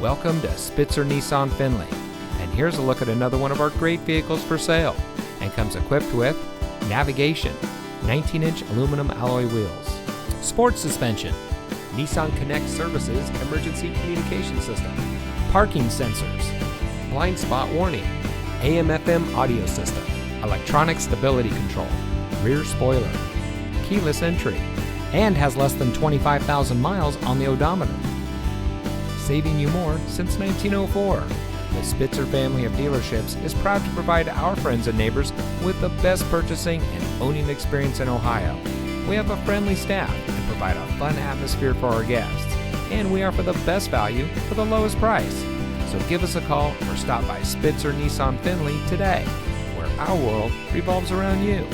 Welcome to Spitzer Nissan Findlay, and here's a look at another one of our great vehicles for sale, and comes equipped with navigation, 19-inch aluminum alloy wheels, sports suspension, Nissan Connect Services emergency communication system, parking sensors, blind spot warning, AM/FM audio system, electronic stability control, rear spoiler, keyless entry, and has less than 25,000 miles on the odometer. Saving you more since 1904. The Spitzer family of dealerships is proud to provide our friends and neighbors with the best purchasing and owning experience in Ohio. We have a friendly staff and provide a fun atmosphere for our guests, and we offer the best value for the lowest price. So give us a call or stop by Spitzer Nissan Findlay today, where our world revolves around you.